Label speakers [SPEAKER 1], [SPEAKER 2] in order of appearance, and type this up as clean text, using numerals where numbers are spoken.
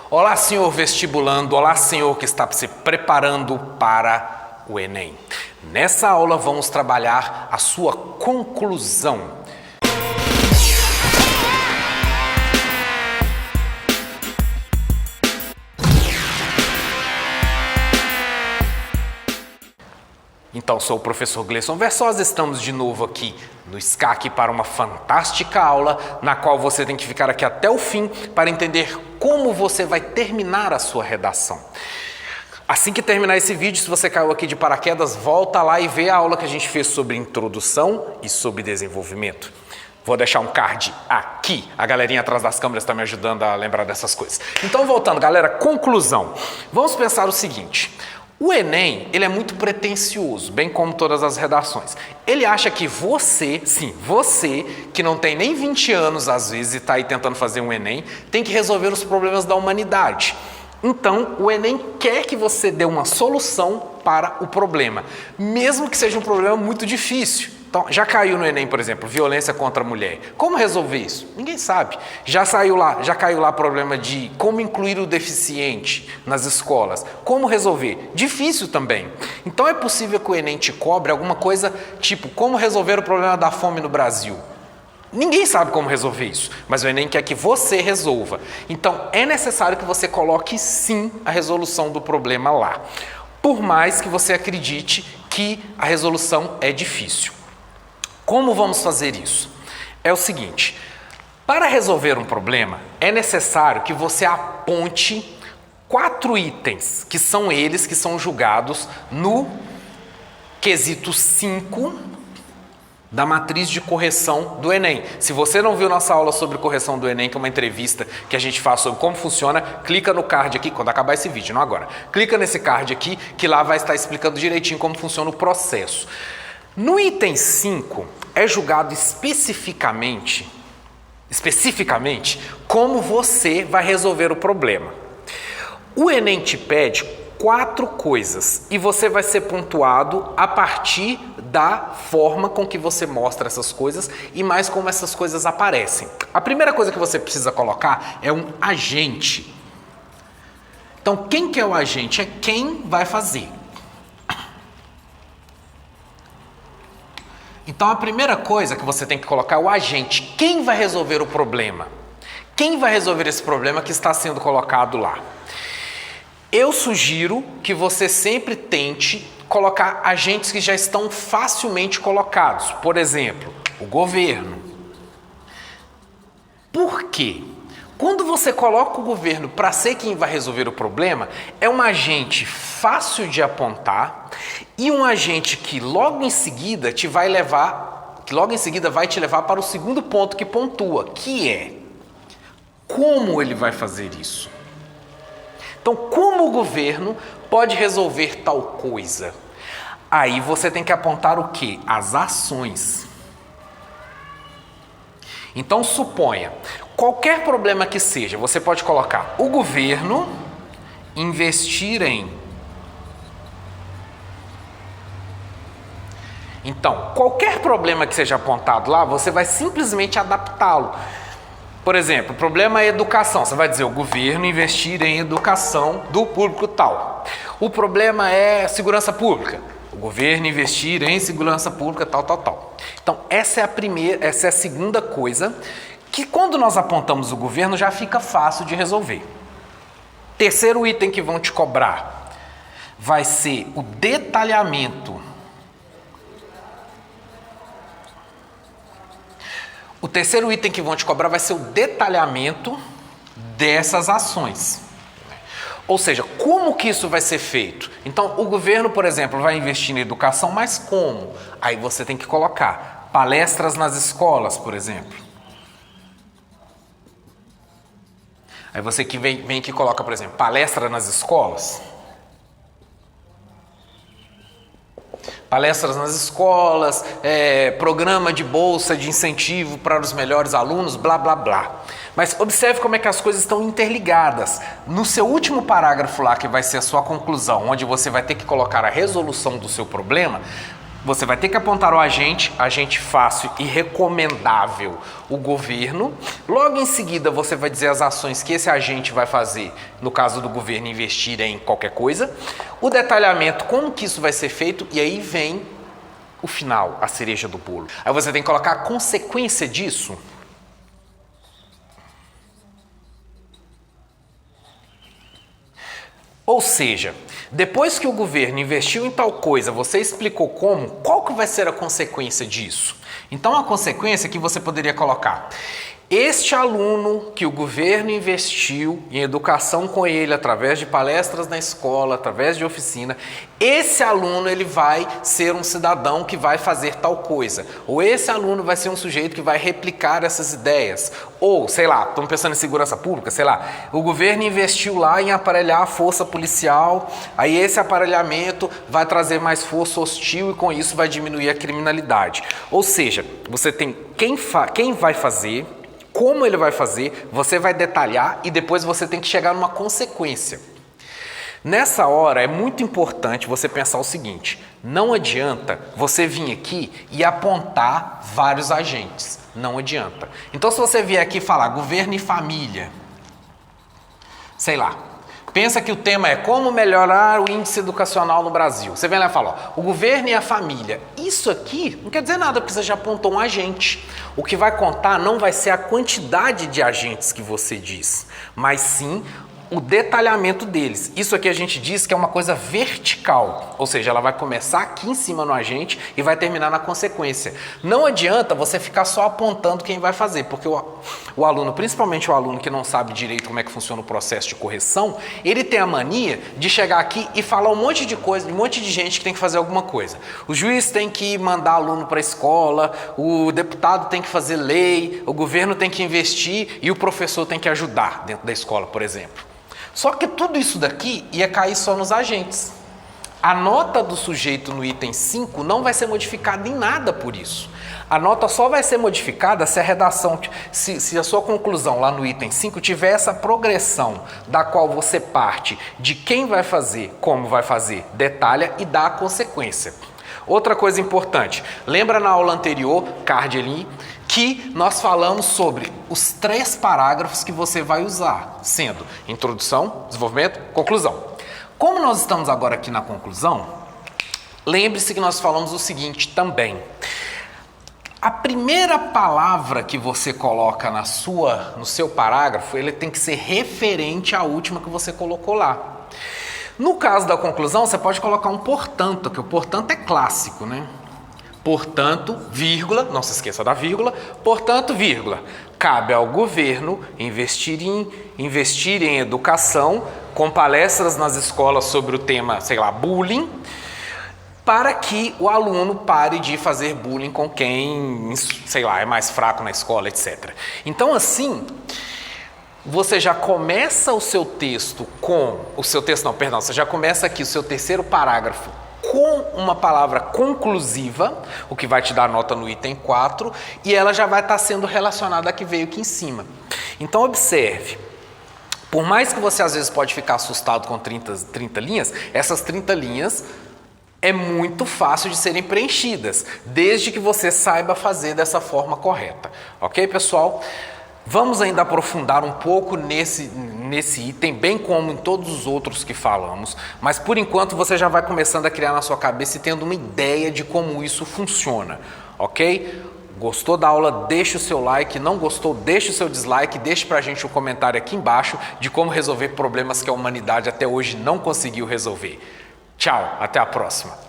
[SPEAKER 1] Olá, senhor vestibulando, olá, senhor que está se preparando para o Enem. Nessa aula vamos trabalhar a sua conclusão. Então, sou o professor Gleison Versosa, estamos de novo aqui no SCAC para uma fantástica aula, na qual você tem que ficar aqui até o fim para entender como você vai terminar a sua redação. Assim que terminar esse vídeo, se você caiu aqui de paraquedas, volta lá e vê a aula que a gente fez sobre introdução e sobre desenvolvimento. Vou deixar um card aqui, a galerinha atrás das câmeras está me ajudando a lembrar dessas coisas. Então, voltando, galera, conclusão. Vamos pensar o seguinte. O Enem, ele é muito pretensioso, bem como todas as redações. Ele acha que você, sim, você, que não tem nem 20 anos às vezes e está aí tentando fazer um Enem, tem que resolver os problemas da humanidade. Então, o Enem quer que você dê uma solução para o problema, mesmo que seja um problema muito difícil. Então, já caiu no Enem, por exemplo, violência contra a mulher. Como resolver isso? Ninguém sabe. Já caiu lá problema de como incluir o deficiente nas escolas. Como resolver? Difícil também. Então, é possível que o Enem te cobre alguma coisa tipo como resolver o problema da fome no Brasil. Ninguém sabe como resolver isso, mas o Enem quer que você resolva. Então, é necessário que você coloque sim a resolução do problema lá. Por mais que você acredite que a resolução é difícil. Como vamos fazer isso? É o seguinte, para resolver um problema, é necessário que você aponte 4 itens, que são eles que são julgados no quesito 5 da matriz de correção do Enem. Se você não viu nossa aula sobre correção do Enem, que é uma entrevista que a gente faz sobre como funciona, clica no card aqui, quando acabar esse vídeo, não agora. Clica nesse card aqui, que lá vai estar explicando direitinho como funciona o processo. No item 5, é julgado especificamente como você vai resolver o problema. O Enem te pede 4 coisas e você vai ser pontuado a partir da forma com que você mostra essas coisas e mais como essas coisas aparecem. A primeira coisa que você precisa colocar é um agente. Então, quem que é o agente? É quem vai fazer. Então, a primeira coisa que você tem que colocar é o agente. Quem vai resolver o problema? Quem vai resolver esse problema que está sendo colocado lá? Eu sugiro que você sempre tente colocar agentes que já estão facilmente colocados. Por exemplo, o governo. Por quê? Quando você coloca o governo para ser quem vai resolver o problema, é um agente fácil de apontar e um agente que logo em seguida vai te levar para o segundo ponto que pontua, que é como ele vai fazer isso. Então, como o governo pode resolver tal coisa? Aí você tem que apontar o quê? As ações. Então, suponha, qualquer problema que seja, você pode colocar o governo investir em. Então, qualquer problema que seja apontado lá, você vai simplesmente adaptá-lo. Por exemplo, o problema é educação. Você vai dizer o governo investir em educação do público tal. O problema é segurança pública. O governo investir em segurança pública tal. Então, essa é a segunda coisa que quando nós apontamos o governo já fica fácil de resolver. Terceiro item que vão te cobrar vai ser o detalhamento. O terceiro item que vão te cobrar vai ser o detalhamento dessas ações. Ou seja, como que isso vai ser feito? Então, o governo, por exemplo, vai investir na educação, mas como? Aí você tem que colocar palestras nas escolas, por exemplo. Aí você que vem que coloca, por exemplo, palestra nas escolas. Palestras nas escolas, programa de bolsa de incentivo para os melhores alunos, blá, blá, blá. Mas observe como é que as coisas estão interligadas. No seu último parágrafo lá, que vai ser a sua conclusão, onde você vai ter que colocar a resolução do seu problema, Você vai ter que apontar o agente fácil e recomendável, o governo. Logo em seguida, você vai dizer as ações que esse agente vai fazer, no caso do governo, investir em qualquer coisa. O detalhamento, como que isso vai ser feito, e aí vem o final, a cereja do bolo. Aí você tem que colocar a consequência disso. Ou seja, depois que o governo investiu em tal coisa, você explicou como, qual que vai ser a consequência disso? Então a consequência que você poderia colocar: este aluno que o governo investiu em educação com ele, através de palestras na escola, através de oficina, esse aluno ele vai ser um cidadão que vai fazer tal coisa. Ou esse aluno vai ser um sujeito que vai replicar essas ideias. Ou, sei lá, estamos pensando em segurança pública, sei lá, o governo investiu lá em aparelhar a força policial, aí esse aparelhamento vai trazer mais força hostil e com isso vai diminuir a criminalidade. Ou seja, você tem quem vai fazer, como ele vai fazer, você vai detalhar e depois você tem que chegar numa consequência. Nessa hora é muito importante você pensar o seguinte: não adianta você vir aqui e apontar vários agentes, não adianta. Então se você vier aqui falar governo e família, sei lá, pensa que o tema é como melhorar o índice educacional no Brasil. Você vem lá e fala, ó, o governo e a família. Isso aqui não quer dizer nada porque você já apontou um agente. O que vai contar não vai ser a quantidade de agentes que você diz, mas sim o detalhamento deles. Isso aqui a gente diz que é uma coisa vertical, ou seja, ela vai começar aqui em cima no agente e vai terminar na consequência. Não adianta você ficar só apontando quem vai fazer, porque o aluno, principalmente o aluno que não sabe direito como é que funciona o processo de correção, ele tem a mania de chegar aqui e falar um monte de coisa, um monte de gente que tem que fazer alguma coisa. O juiz tem que mandar aluno para a escola, o deputado tem que fazer lei, o governo tem que investir e o professor tem que ajudar dentro da escola, por exemplo. Só que tudo isso daqui ia cair só nos agentes. A nota do sujeito no item 5 não vai ser modificada em nada por isso. A nota só vai ser modificada se a redação, se a sua conclusão lá no item 5 tiver essa progressão da qual você parte de quem vai fazer, como vai fazer, detalha e dá a consequência. Outra coisa importante, lembra na aula anterior, card ali, que nós falamos sobre os 3 parágrafos que você vai usar, sendo introdução, desenvolvimento, conclusão. Como nós estamos agora aqui na conclusão, lembre-se que nós falamos o seguinte também. A primeira palavra que você coloca no seu parágrafo, ele tem que ser referente à última que você colocou lá. No caso da conclusão, você pode colocar um portanto, que o portanto é clássico, né? Portanto, vírgula, não se esqueça da vírgula, portanto, vírgula, cabe ao governo investir em educação, com palestras nas escolas sobre o tema, sei lá, bullying, para que o aluno pare de fazer bullying com quem, sei lá, é mais fraco na escola, etc. Então, assim, você já começa o seu texto você já começa aqui o seu terceiro parágrafo com uma palavra conclusiva, o que vai te dar nota no item 4, e ela já vai estar sendo relacionada à que veio aqui em cima. Então, observe, por mais que você às vezes pode ficar assustado com 30 linhas, essas 30 linhas é muito fácil de serem preenchidas, desde que você saiba fazer dessa forma correta. Ok, pessoal? Vamos ainda aprofundar um pouco nesse item, bem como em todos os outros que falamos, mas por enquanto você já vai começando a criar na sua cabeça e tendo uma ideia de como isso funciona, ok? Gostou da aula? Deixe o seu like, não gostou? Deixe o seu dislike, deixe pra gente um comentário aqui embaixo de como resolver problemas que a humanidade até hoje não conseguiu resolver. Tchau, até a próxima!